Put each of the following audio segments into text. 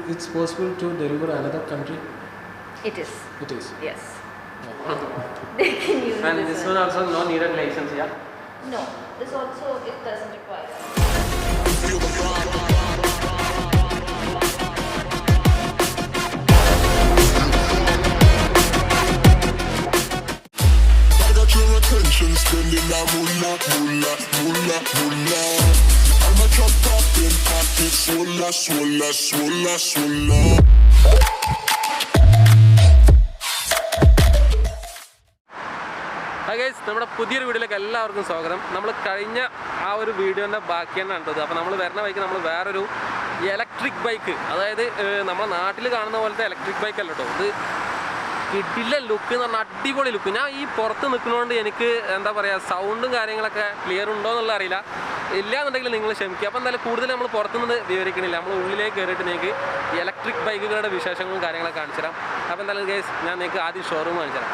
it's possible to deliver another country? It is. It is. Yes. They can use And this one also no needed license, yeah? No, this also it doesn't require. Spending that moolah, moolah, moolah, moolah. I'm a chop top in pocket, swolla, swolla, swolla, swolla. Hi guys, നമ്മുടെ പുതിയൊരു വീഡിയോയിലേക്ക് എല്ലാവർക്കും സ്വാഗതം. നമ്മൾ കഴിഞ്ഞ ആ ഒരു വീഡിയോൻ്റെ ബാക്കിയാണ് കണ്ടത്. അപ്പോൾ നമ്മൾ വരുന്ന വഴിക്ക് നമ്മൾ വേറൊരു ഇലക്ട്രിക് ബൈക്ക്, അതായത് നമ്മുടെ നാട്ടിൽ കാണുന്ന പോലത്തെ ഇലക്ട്രിക് ബൈക്ക് അല്ല കേട്ടോ, ഇത് കിടില ലുക്ക് എന്ന് പറഞ്ഞാൽ അടിപൊളി ലുക്ക്. ഞാൻ ഈ പുറത്ത് നിൽക്കുന്നതുകൊണ്ട് എനിക്ക് എന്താ പറയുക, സൗണ്ടും കാര്യങ്ങളൊക്കെ ക്ലിയർ ഉണ്ടോ എന്നുള്ള അറിയില്ല. ഇല്ല എന്നുണ്ടെങ്കിൽ നിങ്ങൾ ക്ഷമിക്കുക. അപ്പോൾ എന്തായാലും കൂടുതൽ നമ്മൾ പുറത്തുനിന്ന് വിവരിക്കണില്ല, നമ്മൾ ഉള്ളിലേക്ക് കയറിയിട്ട് നിങ്ങൾക്ക് ഇലക്ട്രിക് ബൈക്കുകളുടെ വിശേഷങ്ങളും കാര്യങ്ങളൊക്കെ കാണിച്ചു തരാം. അപ്പോൾ എന്തായാലും ഗൈസ്, ഞാൻ നിങ്ങൾക്ക് ആദ്യം ഷോറൂം കാണിച്ചു തരാം.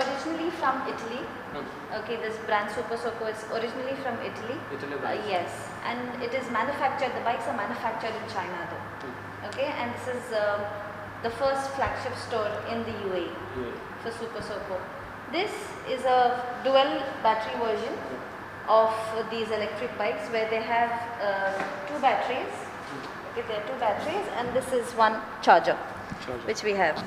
Originally from Italy. Okay, this brand Super Soco is originally from Italy. Yes, and it is manufactured, the bikes are manufactured in China though. Okay, and this is the first flagship store in the UAE for Super Soco. This is a dual battery version of these electric bikes where they have two batteries. Okay, there are two batteries and this is one charger. Which we have.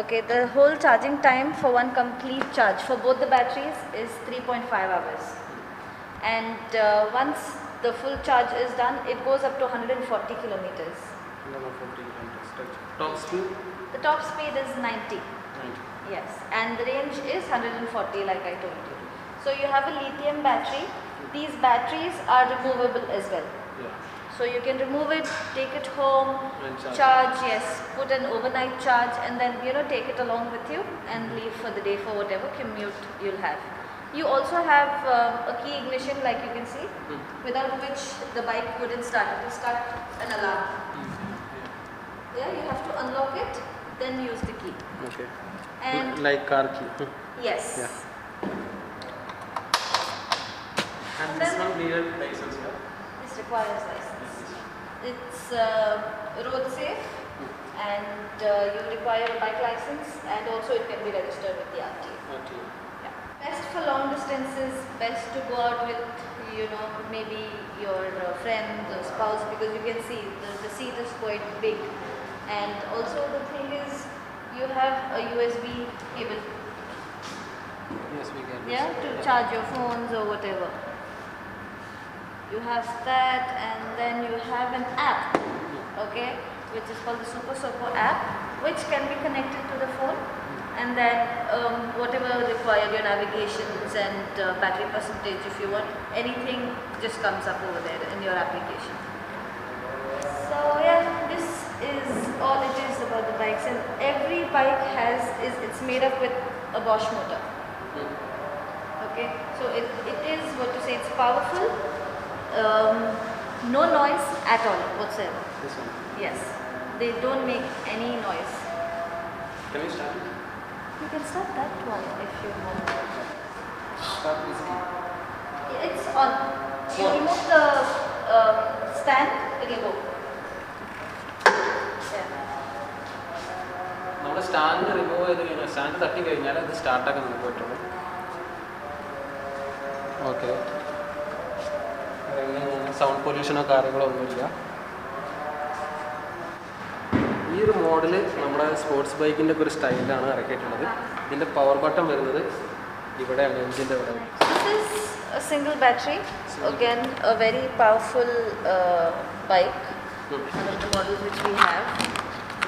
Okay, the whole charging time for one complete charge for both the batteries is 3.5 hours. And once the full charge is done, it goes up to 140 kilometers. 140 kilometers. Top speed? The top speed is 90. Yes, and the range is 140 like I told you. So you have a lithium battery. These batteries are removable as well. Yeah. So you can remove it, take it home, charge, yes, put an overnight charge and then take it along with you and leave for the day for whatever commute you'll have. You also have a key ignition like you can see, without which the bike wouldn't start. It will start an alarm. Yeah, you have to unlock it, then use the key. Okay. And like car key. Yes. Yeah. And this one needed license, yeah? This requires license. It's road safe and you require a bike license and also it can be registered with the RTA. Okay. Yeah. Best for long distances, best to go out with maybe your friend or spouse because you can see the seat is quite big and also the thing is you have a USB cable. Yes, we can. Yeah, to charge your phones or whatever. You have that and then you have an app, okay, which is called the Super Soco app, which can be connected to the phone and then whatever required, your navigations and battery percentage, if you want anything, just comes up over there in your application. So yeah, this is all it is about the bikes and every bike it's made up with a Bosch motor. Okay, so it is what to say, it's powerful. No noise at all whatsoever. This one. Yes, they don't make any noise. Can we start it? You can start that one if you want. Start this key. It's on. You remove the stand, it will go. Yeah. നമ്മുടെ stand remove ചെയ്ത് കഴിഞ്ഞാൽ stand തട്ടി കഴിഞ്ഞാൽ അത് സ്റ്റാർട്ടാക്കാൻ നമുക്ക് പറ്റുള്ളൂ. Okay, sound പൊല്യൂഷനോ കാര്യങ്ങളോ ഒന്നുമില്ല. ഈ ഒരു മോഡൽ നമ്മുടെ സ്പോർട്സ് ബൈക്കിൻ്റെ ഒക്കെ ഒരു സ്റ്റൈലാണ് ഇറക്കിയിട്ടുള്ളത്. ഇതിൻ്റെ പവർ ബട്ടൺ വരുന്നത് ഇവിടെയാണ്, എഞ്ചിൻ്റെ ഇവിടെ. This is a single battery, again a very powerful bike, one of the models which we have.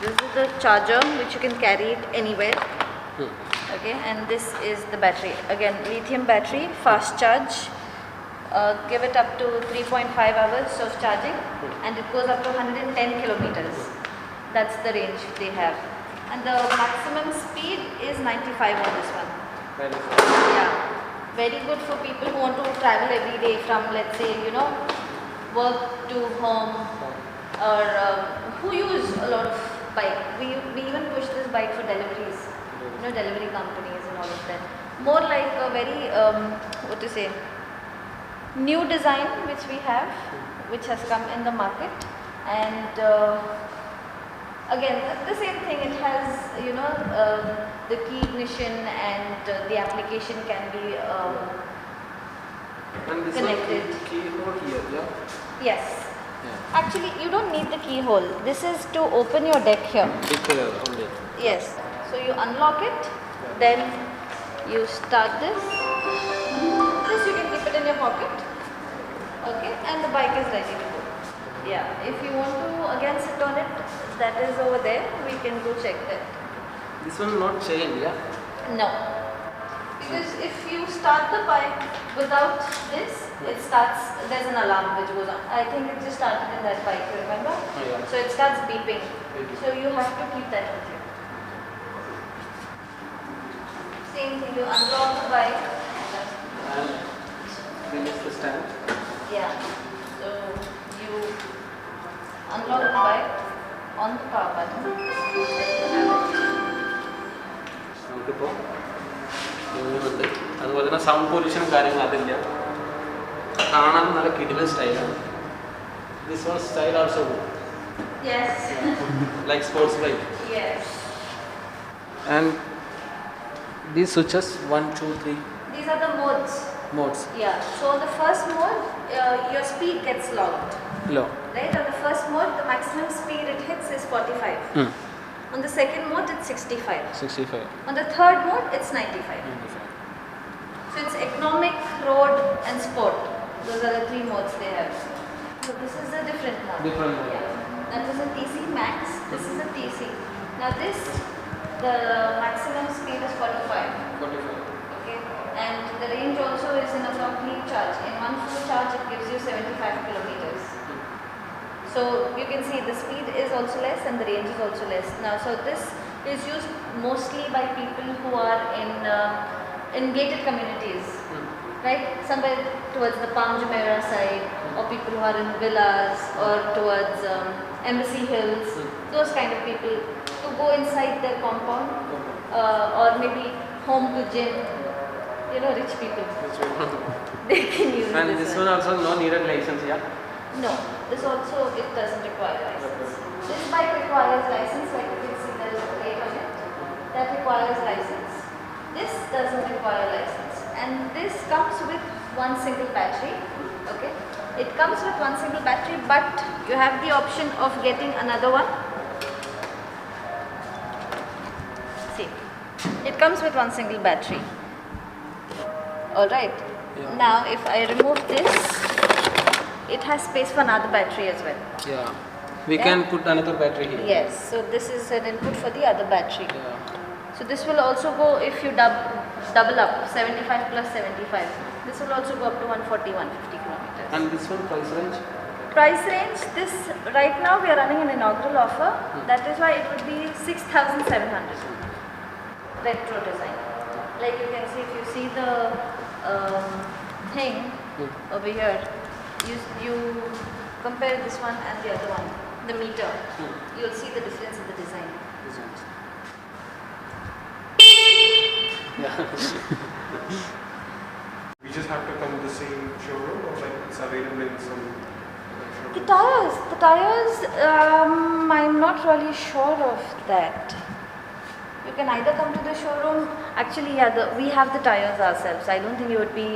This is the charger which you can carry it anywhere. Okay, and this is the battery, again lithium battery, fast charge. Give it up to 3.5 hours of charging and it goes up to 110 kilometers. That's the range they have. And the maximum speed is 95 on this one. Yeah, very good for people who want to travel every day from, let's say, work to home or who use a lot of bike. We even push this bike for deliveries, delivery companies and all of that. more like a very what to say, new design which we have, which has come in the market. And again the same thing, it has, you know, the key ignition, and the application can be And this connected. one keyhole here, yeah? Yes. Actually, you don't need the keyhole. This is to open your deck here. Big color only. Yes. So you unlock it, then you start this. This you can keep it in your pocket. Okay, and the bike is ready to go. Yeah. If you want to again sit on it, that is over there. We can go check that. This one not chained, yeah? No. Because if you start the bike without this, it starts, there's an alarm which goes on. I think it just started in that bike, you remember? Oh, yeah. So it starts beeping. Beeping. So you have to keep that with you. Same thing, you unlock the bike. And release the stand. Yeah. So you unlock the bike on the power button. Then you have it. നമുക്കിപ്പോൾ ഉണ്ട്. അതുപോലെ തന്നെ sound പൊല്യൂഷനും കാര്യങ്ങളും അതില്ല. കാണാൻ നല്ല കിടിലൻ സ്റ്റൈലാണ്. This one style also good. Yes. Like sports bike. Yes. And these switches 1, 2, 3 These are the modes. modes. Yeah. So the first mode, your speed gets locked. Low. Right? On the first mode, the maximum speed it hits is 45. On the second mode, it's 65. 65. On the third mode, it's 95. So it's economic, road, and sport. Those are the three modes they have. So this is a different mode. Different mode. Yeah. That is a TC Max. This is a TC. Now this, the maximum speed is 45. 45. Okay. And the range also is in a complete charge. In one full charge, it gives you 75 kilometers. So you can see the speed is also less and the range is also less. Now, so this is used mostly by people who are in gated communities, right? Somewhere towards the Palm Jumeirah side, or people who are in villas, or towards Embassy Hills. Those kind of people to go inside their compound, or maybe home to gym. You know, rich people. They can use And this one also no needed license, yeah? No, this also, it doesn't require license. This bike requires license, like you can see there is a plate on it. That requires license. This doesn't require license. And this comes with one single battery. Okay? It comes with one single battery, but you have the option of getting another one. See, it comes with one single battery. Alright. Yeah. Now, if I remove this, it has space for another battery as well. Yeah. We Yeah. can put another battery here. Yes, so this is an input for the other battery. Yeah. So this will also go, if you double up, 75 plus 75. This will also go up to 140, 150 kilometers. And this one price range? Price range, this right now we are running an inaugural offer. That is why it would be 6,700. Retro design. Like you can see, if you see the thing over here, you compare this one and the other one, the meter, you'll see the difference in the design. This one. Yeah. We just have to come to the same showroom, or like it's available in some other The showroom? tires, I'm not really sure of that. You can either come to the showroom. Actually, yeah, we have the tires ourselves. I don't think you would be,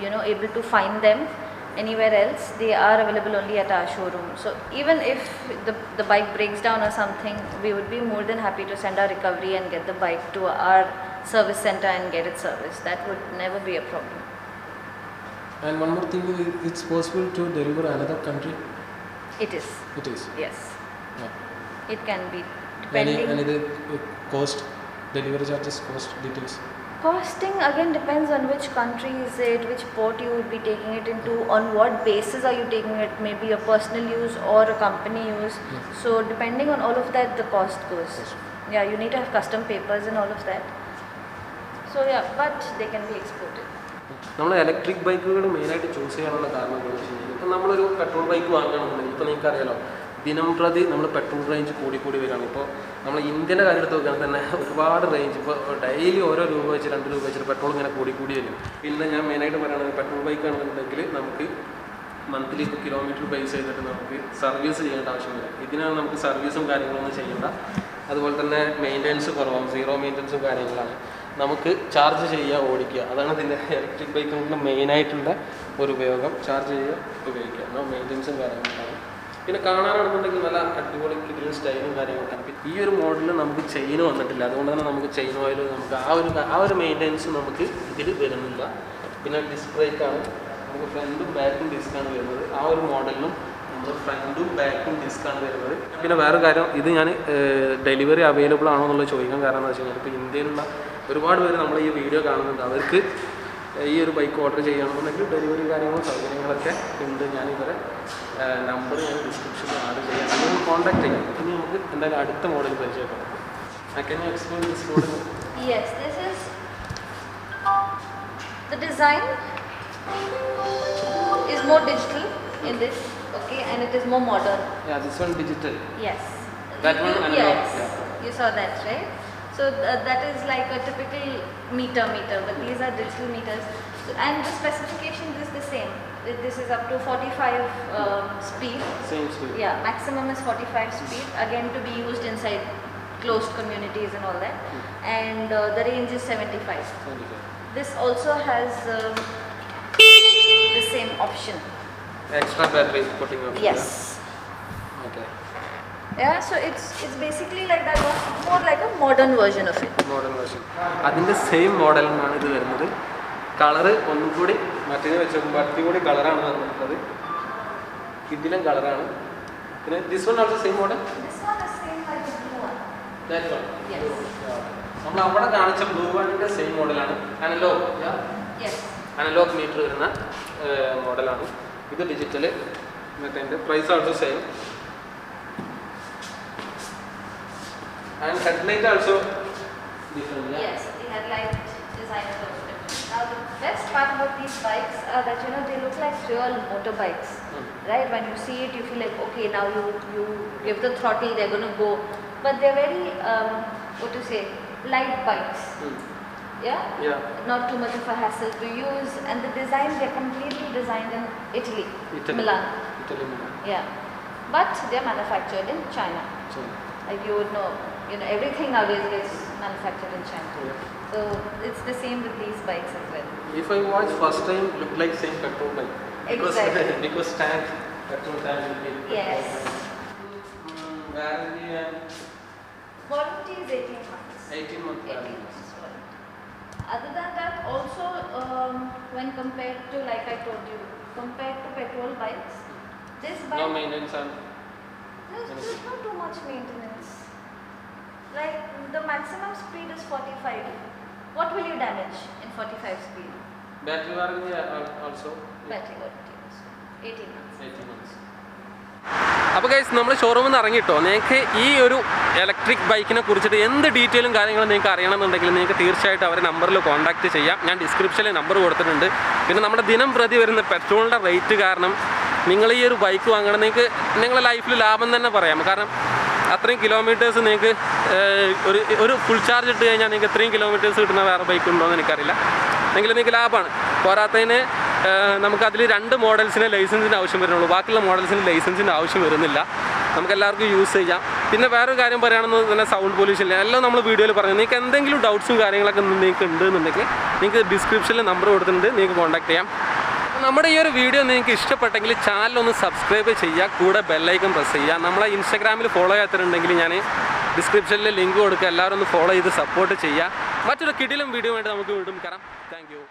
you know, able to find them anywhere else. They are available only at our showroom. So even if the bike breaks down or something, we would be more than happy to send our recovery and get the bike to our service center and get it serviced. That would never be a problem. And one more thing, it's possible to deliver another country? It is. It is. Yes. Yeah. It can be. Any Depending. cost, delivery charges, cost details? Costing again depends on which country is it, which port you would be taking it into, on what basis are you taking it, maybe a personal use or a company use. Yes. So depending on all of that, the cost goes. Yes. Yeah, you need to have custom papers and all of that. So yeah, but they can be exported. നമ്മൾ electric ബൈക്കുകൾ മെയിനായിട്ട് choose ചെയ്യാനുള്ള കാരണം എന്താണെന്ന് വെച്ച് കഴിഞ്ഞാൽ ഇപ്പം നമ്മളൊരു പെട്രോൾ ബൈക്ക് വാങ്ങുകയാണെന്നുണ്ടെങ്കിൽ ഇപ്പോൾ നിങ്ങൾക്കറിയാലോ ദിനം പ്രതി നമ്മൾ പെട്രോൾ റേഞ്ച് കൂടി വരികയാണ്. ഇപ്പോൾ നമ്മൾ ഇന്ത്യൻ്റെ കാര്യം എടുത്ത് നോക്കുകയാണെങ്കിൽ തന്നെ ഒരുപാട് റേഞ്ച് ഇപ്പോൾ ഡെയിലി ഓരോ രൂപ വെച്ച് 2 രൂപ വെച്ചിട്ട് പെട്രോൾ ഇങ്ങനെ കൂടി വരും. പിന്നെ ഞാൻ മെയിനായിട്ട് പറയുകയാണെങ്കിൽ പെട്രോൾ ബൈക്ക് ആണെന്നുണ്ടെങ്കിൽ നമുക്ക് മന്ത്ലി ഇപ്പോൾ കിലോമീറ്റർ ബേസ് ചെയ്തിട്ട് നമുക്ക് സർവീസ് ചെയ്യേണ്ട ആവശ്യമില്ല. ഇതിനാണ് നമുക്ക് സർവീസും കാര്യങ്ങളൊന്നും ചെയ്യേണ്ട. അതുപോലെ തന്നെ മെയിൻ്റെനൻസ് കുറവാണ്, 0 മെയിൻ്റെനൻസും കാര്യങ്ങളാണ്. നമുക്ക് ചാർജ് ചെയ്യുക, ഓടിക്കുക. അതാണ് ഇതിൻ്റെ ഇലക്ട്രിക് ബൈക്കിൻ്റെ മെയിനായിട്ടുള്ള ഒരു ഉപയോഗം. ചാർജ് ചെയ്യുക, ഉപയോഗിക്കുക, നോ മെയിൻ്റെനൻസും കാര്യങ്ങളൊക്കെയാണ്. പിന്നെ കാണാനാണെന്നുണ്ടെങ്കിൽ നല്ല അടിപൊളി കിടിലൻ സ്റ്റൈലും കാര്യങ്ങളൊക്കെയാണ്. ഈ ഒരു മോഡലിൽ നമുക്ക് ചെയിൻ വന്നിട്ടില്ല, അതുകൊണ്ട് തന്നെ നമുക്ക് ചെയിൻ ഓയിൽ നമുക്ക് ആ ഒരു മെയിൻ്റെനൻസ് നമുക്ക് ഇതിൽ വരുന്നില്ല. പിന്നെ ഡിസ്ക് ബ്രേക്കാണ്, നമുക്ക് ഫ്രണ്ടും ബാക്കും ഡിസ്ക്കാണ് വരുന്നത്. ആ ഒരു മോഡലിനും നമ്മൾ ഫ്രണ്ടും ബാക്കും ഡിസ്ക്കാണ് വരുന്നത്. പിന്നെ വേറെ കാര്യം, ഇത് ഞാൻ ഡെലിവറി അവൈലബിൾ ആണോ എന്നുള്ളത് ചോദിക്കാൻ കാരണം എന്താ വെച്ച് കഴിഞ്ഞാൽ ഇപ്പോൾ ഇന്ത്യയിലുള്ള ഒരുപാട് പേര് നമ്മൾ ഈ വീഡിയോ കാണുന്നുണ്ട്. അവർക്ക് ഈ ഒരു ബൈക്ക് ഓർഡർ ചെയ്യണമെന്നുണ്ടെങ്കിൽ ഡെലിവറി കാര്യങ്ങളും സൗകര്യങ്ങളൊക്കെ ഉണ്ട്. ഞാനിവരെ നമ്പർ ഞാൻ ഡിസ്ക്രിപ്ഷനിൽ ആഡ് ചെയ്യാം, നിങ്ങൾ കോൺടാക്ട് ചെയ്യാം. ഇനി നമുക്ക് എന്തായാലും അടുത്ത മോഡൽ പരിചയപ്പെടാം. Can you explain this model? Yes, this is the design is more digital in this, okay, and it is more modern. Yeah, this one digital. Yes. That one analog. Yes, Yeah. you saw that, right? So that is like a typical meter, but these are digital meters. So, and the specification is the same. This is up to 45 speed. Same speed. Yeah, maximum is 45 speed. Again, to be used inside closed communities and all that. And the range is 75. 75. This also has the same option. Extra battery putting up. Yes. Yeah? Okay. Yeah, so it's basically like that one, more like a modern version of it. Model version. അതിൻ്റെ same മോഡലിനാണ് ഇത് വരുന്നത്. Colour ഒന്നും കൂടി മറ്റേ വെച്ച് നോക്കുമ്പോൾ അതി കൂടി കളറാണ് വന്നിട്ടുള്ളത്. ഇതിലും കളറാണ്. പിന്നെ this one also same model. This one is same like the blue one. That one. Yes. നമ്മൾ അവിടെ കാണിച്ച ബ്ലൂ വണ്ണിൻ്റെ സെയിം മോഡലാണ്. അനലോഗ്. Yes. അനലോഗ് മീറ്റർ വരുന്ന മോഡലാണ്. ഇത് ഡിജിറ്റൽ. മറ്റേ price also same. And headlight also different. Yeah? Yes, the headlight design is also different. Now the best part about these bikes are that they look like real motorbikes, right? When you see it, you feel like okay, now you give the throttle, they're going to go, but they're very light bikes. Yeah. Not too much of a hassle to use, and the design, they're completely designed in Italy. Milan. Yeah, but they're manufactured in China. Like you would know, everything nowadays gets manufactured in China. Yeah. So it's the same with these bikes as well. If I watch first time, look like same petrol bike. Exactly. Because tank, petrol tank will be. Yes. Warranty and Warranty is 18 months. 18 months 18 warranty. months warranty. Other than that, also when compared to, like I told you, compared to petrol bikes, this bike, No maintenance and there's not too much maintenance. Like the maximum speed is 45. What will you damage in 45 speed? battery warranty also. Battery warranty also. 18 months. 18 months. അപ്പോൾ guys നമ്മൾ ഷോറൂമിൽ നിന്ന് ഇറങ്ങിയിട്ടോ. നിങ്ങൾക്ക് ഈ ഒരു electric ബൈക്കിനെ കുറിച്ചിട്ട് എന്ത് ഡീറ്റെയിലും കാര്യങ്ങളും നിങ്ങൾക്ക് അറിയണമെന്നുണ്ടെങ്കിൽ നിങ്ങൾക്ക് തീർച്ചയായിട്ടും അവരെ നമ്പറിൽ കോൺടാക്ട് ചെയ്യാം. ഞാൻ ഡിസ്ക്രിപ്ഷനിൽ നമ്പർ കൊടുത്തിട്ടുണ്ട്. പിന്നെ നമ്മുടെ ദിനം പ്രതി വരുന്ന പെട്രോളിൻ്റെ റേറ്റ് കാരണം നിങ്ങൾ ഈ ഒരു ബൈക്ക് വാങ്ങണം, നിങ്ങൾക്ക് നിങ്ങളുടെ ലൈഫിൽ ലാഭം തന്നെ പറയാം. കാരണം അത്രയും കിലോമീറ്റേഴ്സ് നിങ്ങൾക്ക് ഒരു ഫുൾ ചാർജ് ഇട്ട് കഴിഞ്ഞാൽ നിങ്ങൾക്ക് ഇത്രയും കിലോമീറ്റേഴ്സ് കിട്ടുന്ന വേറെ ബൈക്ക് ഉണ്ടോ എന്ന് എനിക്കറിയില്ല. എങ്കിലും നിങ്ങൾക്ക് ലാഭമാണ്. പോരാത്തതിന് നമുക്കതിൽ 2 മോഡൽസിന് ലൈസൻസിൻ്റെ ആവശ്യം വരുന്നുള്ളൂ. ബാക്കിയുള്ള മോഡൽസിന് ലൈസൻസിൻ്റെ ആവശ്യം വരുന്നില്ല. നമുക്കെല്ലാവർക്കും യൂസ് ചെയ്യാം. പിന്നെ വേറൊരു കാര്യം പറയുകയാണെന്ന് തന്നെ സൗണ്ട് പൊല്യൂഷൻ എല്ലാം നമ്മൾ വീഡിയോയിൽ പറഞ്ഞു. നിങ്ങൾക്ക് എന്തെങ്കിലും ഡൗട്ട്സും കാര്യങ്ങളൊക്കെ നിങ്ങൾക്ക് ഉണ്ടെന്നുണ്ടെങ്കിൽ നിങ്ങൾക്ക് ഡിസ്ക്രിപ്ഷനിൽ നമ്പർ കൊടുത്തിട്ടുണ്ട്, നിങ്ങൾക്ക് കോൺടാക്ട് ചെയ്യാം. നമ്മുടെ ഈ ഒരു വീഡിയോ നിങ്ങൾക്ക് ഇഷ്ടപ്പെട്ടെങ്കിൽ ചാനലൊന്ന് സബ്സ്ക്രൈബ് ചെയ്യുക, കൂടെ ബെല്ലൈക്കൺ പ്രസ് ചെയ്യുക. നമ്മളെ ഇൻസ്റ്റാഗ്രാമിൽ ഫോളോ ചെയ്യാത്തതുണ്ടെങ്കിൽ ഞാൻ ഡിസ്ക്രിപ്ഷനിൽ ലിങ്ക് കൊടുക്കുക. എല്ലാവരും ഒന്ന് ഫോളോ ചെയ്ത് സപ്പോർട്ട് ചെയ്യുക. മറ്റൊരു കിടിലം വീഡിയോ വേണ്ടി നമുക്ക് വീണ്ടും കാണാം. Thank you.